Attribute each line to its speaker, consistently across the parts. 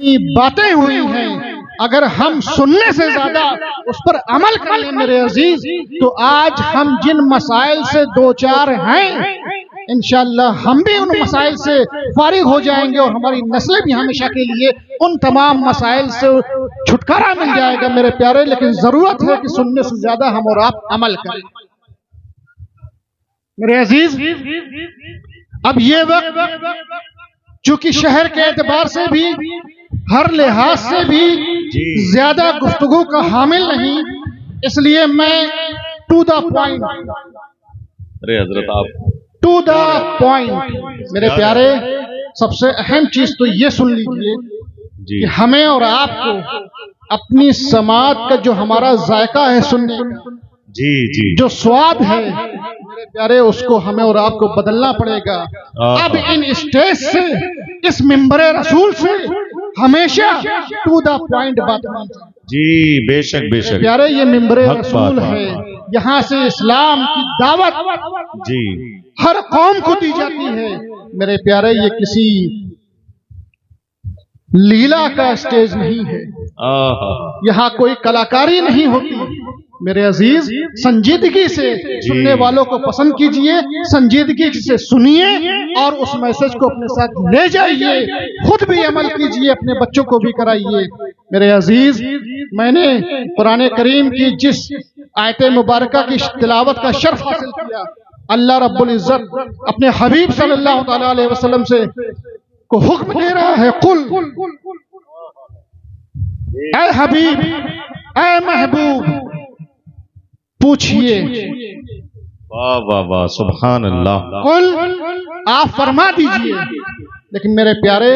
Speaker 1: बातें हुई हैं, अगर हम सुनने से ज्यादा उस पर अमल कर लें मेरे अजीज, तो आज हम जिन मसाइल से दो चार हैं, इंशाअल्लाह हम भी उन मसाइल से फारिग हो जाएंगे और हमारी नस्लें भी हमेशा के लिए उन तमाम मसाइल से छुटकारा मिल जाएगा मेरे प्यारे। लेकिन जरूरत है कि सुनने से ज्यादा हम और आप अमल करें मेरे अजीज। अब ये वक्त चूंकि शहर के एतबार से भी हर लिहाज से भी ज्यादा गुफ्तगू का हामिल नहीं, इसलिए मैं टू द पॉइंट,
Speaker 2: अरे हजरत आप
Speaker 1: टू द पॉइंट मेरे प्यारे। सबसे अहम चीज तो ये सुन लीजिए कि हमें और आपको अपनी समात का जो हमारा जायका है सुनने का, जी जो स्वाद है मेरे प्यारे, उसको हमें और आपको बदलना पड़ेगा। अब इन स्टेज से, इस मिंबरे रसूल से हमेशा टू द पॉइंट बात होनी चाहिए।
Speaker 2: जी बेशक बेशक
Speaker 1: प्यारे, ये मिंबरे रसूल है, यहाँ से इस्लाम की दावत
Speaker 2: जी
Speaker 1: हर कौम को दी जाती है मेरे प्यारे। ये किसी लीला का स्टेज नहीं है, यहाँ कोई कलाकारी नहीं होती मेरे अजीज। संजीदगी से सुनने वालों को पसंद कीजिए, संजीदगी से सुनिए और उस मैसेज को अपने साथ ले जाइए, खुद भी अमल कीजिए, अपने बच्चों को भी कराइए मेरे अजीज। मैंने कुरान करीम की जिस आयत मुबारका की तिलावत का शर्फ हासिल किया, अल्लाह रब्बुल इज्जत अपने हबीब सल्लल्लाहु अलैहि वसल्लम से को हुक्म दे रहा है, कुल ऐ हबीब, ऐ महबूब, पूछिए।
Speaker 2: वाह वाह वाह, सुभान अल्लाह।
Speaker 1: कुल आप फरमा दीजिए, लेकिन मेरे प्यारे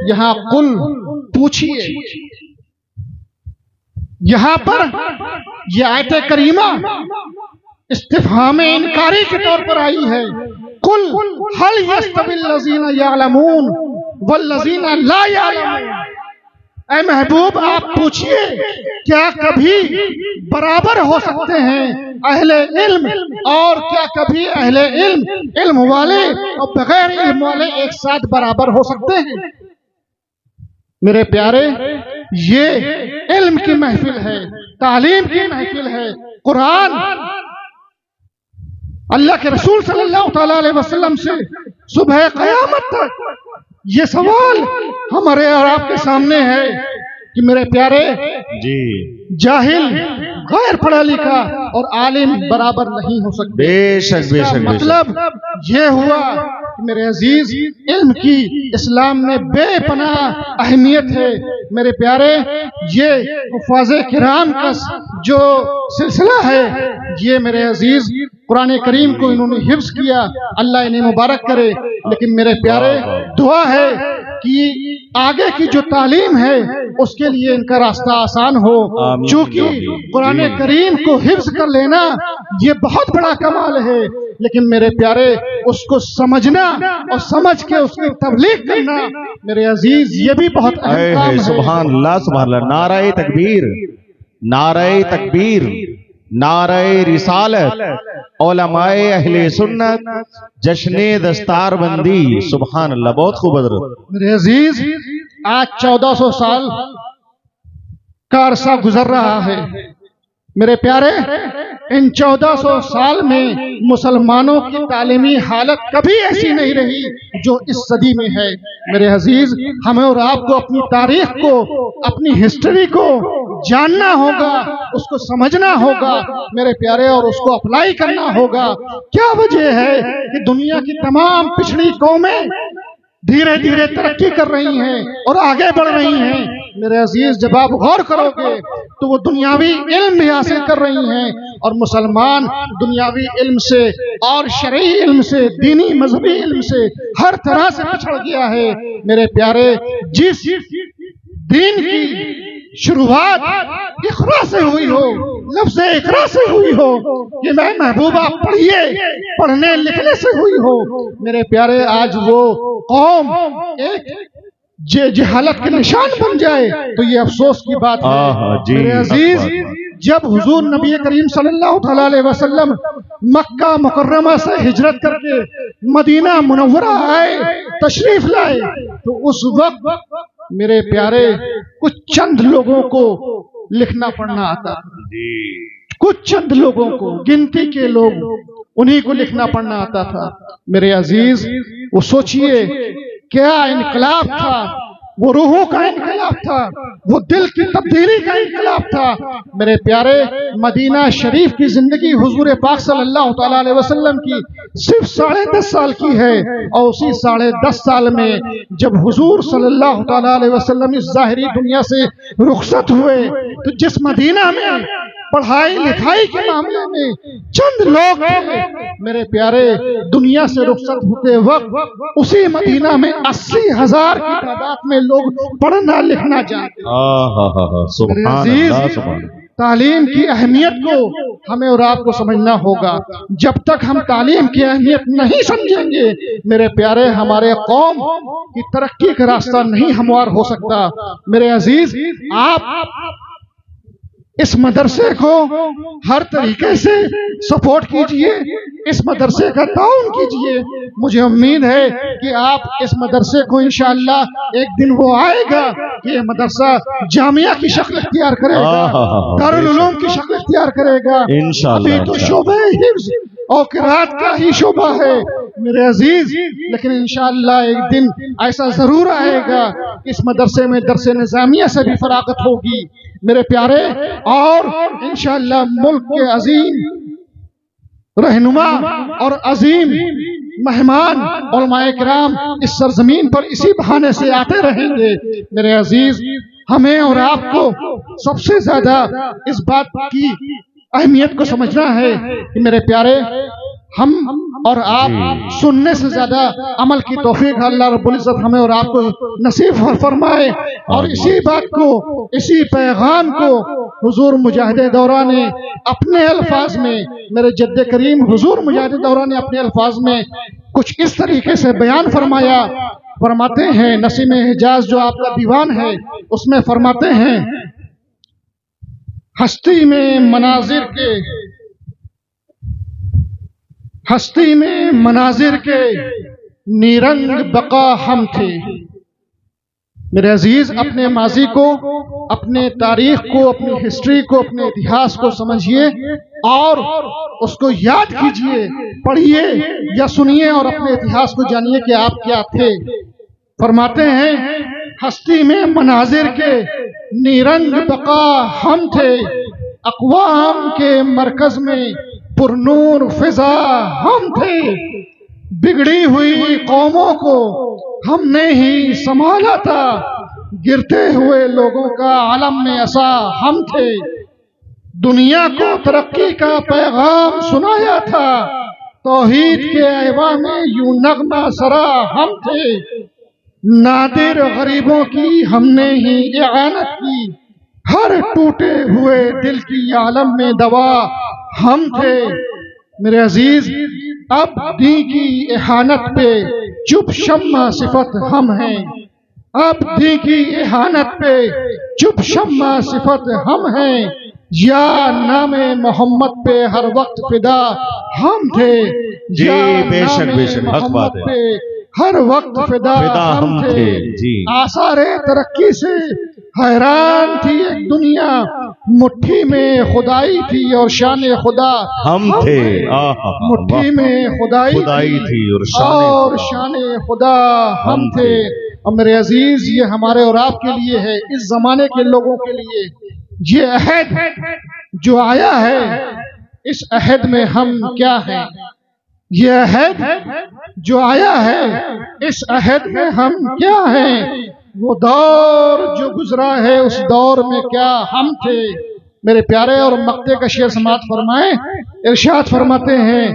Speaker 1: यहाँ कुल पूछिए, यहाँ पर यह आयत करीमा इस्तिफ़हाम इनकारी के तौर पर आई है। कुल हल यस्तविल लज़ीना यअलमून वल्लज़ीना ला यअलमून। ऐ महबूब आप पूछिए, क्या कभी बराबर हो सकते हैं अहले इल्म, और क्या कभी अहले इल्म वाले और बगैर इल्म वाले एक साथ बराबर हो सकते हैं? मेरे प्यारे, ये इल्म की महफिल है, तालीम की महफिल है। कुरान अल्लाह के रसूल सल्लल्लाहु अलैहि वसल्लम से सुबह क़यामत तक ये सवाल हमारे और आपके सामने है कि मेरे प्यारे जी, जाहिल, गैर पढ़ा लिखा और आलिम बराबर नहीं हो सकते।
Speaker 2: बेशक बेशक
Speaker 1: मतलब ये हुआ कि मेरे अजीज, इल्म की इस्लाम में बेपनाह अहमियत है मेरे प्यारे। ये हुफ़ाज़े किराम का जो सिलसिला है, ये मेरे अजीज कुरान करीम को इन्होंने हिफ्ज़ किया, अल्लाह इन्हें मुबारक करे। लेकिन मेरे प्यारे, दुआ है कि आगे की जो तालीम है उसके लिए इनका रास्ता आसान हो, चूंकि कुरान करीम को हिफ्ज़ कर लेना ये बहुत बड़ा कमाल है, लेकिन मेरे प्यारे उसको समझना और समझ के उसकी तबलीग करना मेरे अजीज ये भी बहुत अहम काम है।
Speaker 2: सुभान अल्लाह, सुभान अल्लाह। नारे तकबीर, नारे तकबीर, नारे रिसालत, उलमाए अहले सुन्नत, जश्ने दस्तारबंदी। सुभान अल्लाह, बहुत खूब हज़रत।
Speaker 1: मेरे अजीज, आज 1400 साल का अरसा गुजर रहा है मेरे प्यारे। इन 1400 साल में मुसलमानों की तालीमी हालत कभी ऐसी नहीं रही जो इस सदी में है मेरे अजीज। हमें और आपको अपनी तारीख को, अपनी हिस्ट्री को जानना होगा, उसको समझना होगा मेरे प्यारे, और उसको अप्लाई करना होगा। क्या वजह है कि दुनिया की तमाम पिछड़ी कौमें धीरे धीरे तरक्की कर रही हैं और आगे बढ़ रही हैं मेरे अजीज? जब आप गौर करोगे तो वो दुनियावी इल्म भी हासिल कर रही हैं, और मुसलमान दुनियावी इल्म से और शरई इल्म से, दीनी मजहबी इल्म से हर तरह से पिछड़ गया है मेरे प्यारे। जिस दीन की शुरुआत इक़रा से हुई हो, लफ्ज़ इक़रा से हुई हो, कि मैं महबूबा पढ़िए, पढ़ने लिखने से हुई हो मेरे प्यारे, आज वो कौम एक जहालत के निशान बन जाए तो ये अफसोस की बात है मेरे अजीज। जब हुजूर नबी करीम सल्लल्लाहु अलैहि वसल्लम मक्का मुकर्रमा से हिजरत करके मदीना मुनव्वरा आए, तशरीफ लाए, तो उस वक्त मेरे प्यारे कुछ चंद लोगों को लिखना पढ़ना आता था, कुछ चंद लोगों को, गिनती के लोग, उन्हीं को लिखना पढ़ना आता था। मेरे अजीज, वो सोचिए क्या इनकलाब था, वो रूहों का इनकलाब था, वो दिल की तब्दीली का इनकलाब था। मेरे प्यारे, मदीना शरीफ की जिंदगी हुजूर पाक सल्लल्लाहु तआला अलैहि वसल्लम की सिर्फ 10.5 साल की है, और उसी 10.5 साल में जब हुजूर सल्लल्लाहु तआला अलैहि वसल्लम इस ज़ाहिरी दुनिया से रुखसत हुए, तो जिस मदीना में पढ़ाई लिखाई के मामले में चंद लोग थे, मेरे प्यारे, दुनिया से रुखसत होते वक्त उसी मदीना में 80,000 की तादाद में लोग पढ़ना लिखना जानते। तालीम की अहमियत को हमें और आपको समझना होगा। जब तक हम तालीम की अहमियत नहीं समझेंगे, मेरे प्यारे, हमारे कौम की तरक्की का रास्ता नहीं हमवार हो सकता। मेरे अजीज, आप इस मदरसे को हर तरीके से सपोर्ट कीजिए, इस मदरसे का ताउन कीजिए। मुझे उम्मीद है कि आप इस मदरसे को इंशाअल्लाह एक दिन वो आएगा कि ये मदरसा जामिया की शक्ल इख्तियार करेगा, दारुल उलूम की शक्ल इख्तियार करेगा। अभी तो शोबे हिफ्ज और किरात का ही शोबा है मेरे अजीज, लेकिन इंशाअल्लाह एक दिन ऐसा जरूर आएगा कि इस मदरसे में दरसे निजामिया से भी फरागत होगी मेरे प्यारे, और इंशाअल्लाह मुल्क के अजीम रहनुमा और अजीम मेहमान उलमाए किराम इस सरजमीन पर इसी बहाने से आते रहेंगे। मेरे अजीज, हमें और आपको सबसे ज्यादा इस बात की अहमियत को समझना है कि मेरे प्यारे, हम और आप सुनने से ज्यादा अमल की तौफीक अल्लाह रब्बुल इज्जत हमें और आपको नसीब फरमाए। और इसी बात को, इसी पैगाम को हुजूर मुजाहिद दौरा ने अपने अल्फाज में, मेरे जद्द करीम हुजूर मुजाहिद दौरा ने अपने अल्फाज में कुछ इस तरीके से बयान फरमाते हैं। नसीम हिजाज जो आपका दीवान है, उसमें फरमाते हैं, हस्ती में मनाजिर के नीरंग बका हम थे। मेरे अजीज, अपने माजी को, अपने तारीख को, अपनी हिस्ट्री को, अपने इतिहास को समझिए और उसको याद कीजिए, पढ़िए या सुनिए और अपने इतिहास को जानिए कि आप क्या थे। फरमाते हैं, हस्ती में मनाजिर के नीरंग बका हम थे, अक़वाम के मरकज में पुरनूर फिजा हम थे, बिगड़ी हुई कौमों को हमने ही संभाला था, गिरते हुए लोगों का आलम में असा हम थे, दुनिया को तरक्की का पैगाम सुनाया था, तौहीद के ऐवा में यूं नगमा सरा हम थे, नादिर गरीबों की हमने ही इआनत की, हर टूटे हुए दिल की आलम में दवा हम थे। मेरे अजीज, अब दी की इहानत पे चुप शम्मा सिफत हम हैं, अब दी की इहानत पे चुप शम्मा सिफत हम हैं, या नामे मोहम्मद पे हर वक्त फिदा हम थे,
Speaker 2: जी बेशक बेशक हक बात है,
Speaker 1: हर वक्त फिदा हम थे। आसारे तरक्की से हैरान थी एक दुनिया, मुट्ठी में खुदाई थी और शान खुदा
Speaker 2: हम थे।
Speaker 1: मुट्ठी में खुदाई थी और शान खुदा हम थे। और मेरे अजीज, ये हमारे और आपके लिए है, इस जमाने के लोगों के लिए ये अहद जो आया है, इस अहद में हम क्या हैं? ये अहद जो आया है, इस अहद में हम क्या हैं? वो दौर जो गुजरा है, उस दौर में क्या हम थे? मेरे प्यारे, और मक्ते का शेर समात फरमाए, इरशाद फरमाते हैं,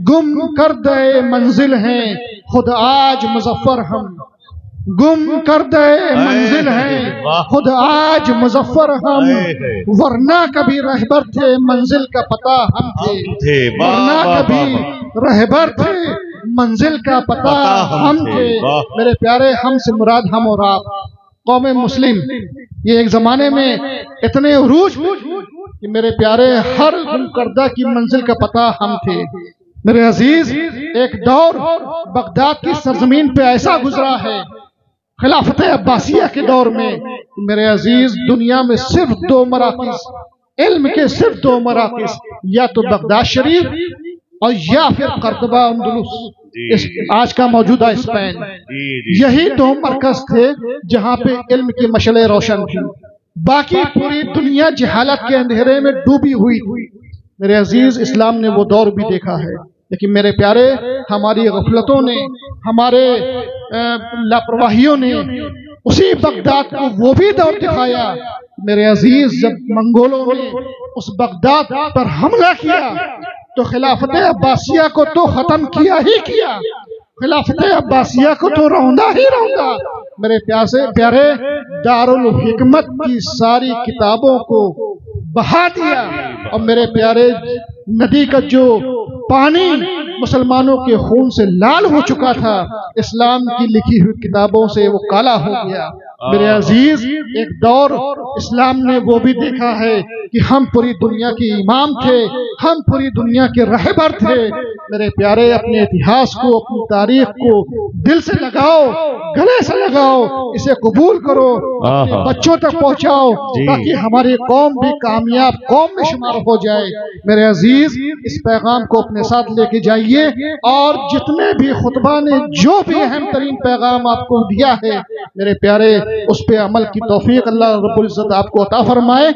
Speaker 1: गुम कर दे मंजिल हैं खुद आज मुजफ्फर हम, गुम कर दे मंजिल हैं खुद आज मुजफ्फर हम, वरना कभी रहबर थे मंजिल का पता हम थे, वरना कभी रहबर थे मंजिल का पता हम थे। मेरे प्यारे, हम से मुराद हम और आप, कौम मुस्लिम, ये एक जमाने में इतने उरूज कि मेरे प्यारे, हर गुमकर्दा की मंजिल का पता हम थे। मेरे अजीज, एक दौर बगदाद की सरजमीन पे ऐसा गुजरा है, खिलाफत अब्बासिया के दौर में मेरे अजीज दुनिया में सिर्फ दो मराकिज, इल्म के सिर्फ दो मराकिज, या तो बगदाद शरीफ और या फिर कर्तबा अंदलुस, इस आज का मौजूदा स्पेन, यही दो मरकज थे जहां पे इल्म की मशले रोशन थी। बाकी पूरी दुनिया जहालत के अंधेरे में डूबी हुई थी। मेरे अजीज इस्लाम ने वो दौर भी देखा है, लेकिन मेरे प्यारे हमारी गफलतों ने, हमारे लापरवाहियों ने उसी बगदाद को वो भी दौर दिखाया। मेरे अजीज जब मंगोलों ने उस बगदाद पर हमला किया तो खिलाफत अब्बासिया को तो खत्म किया ही किया, खिलाफत अब्बासिया को तो रौंदा ही रौंदा। मेरे प्यारे दारुल हिकमत की सारी किताबों को बहा दिया। और मेरे प्यारे नदी का जो पानी मुसलमानों के खून से लाल हो चुका था, इस्लाम की लिखी हुई किताबों से वो काला हो गया। मेरे अजीज एक दौर इस्लाम ने वो भी देखा है कि हम पूरी दुनिया के इमाम थे, हम पूरी दुनिया के रहबर थे। मेरे प्यारे अपने इतिहास को, अपनी तारीख को दिल से लगाओ, गले से लगाओ, इसे कबूल करो, अपने बच्चों तक पहुंचाओ, ताकि हमारी कौम भी कामयाब कौम में शुमार हो जाए। मेरे अजीज इस पैगाम को अपने साथ लेके जाइए और जितने भी खुतबा ने जो भी अहम तरीन पैगाम आपको दिया है मेरे प्यारे, उस पे अमल की तौफीक अल्लाह रब्बुल इज्जत आपको अता फरमाए।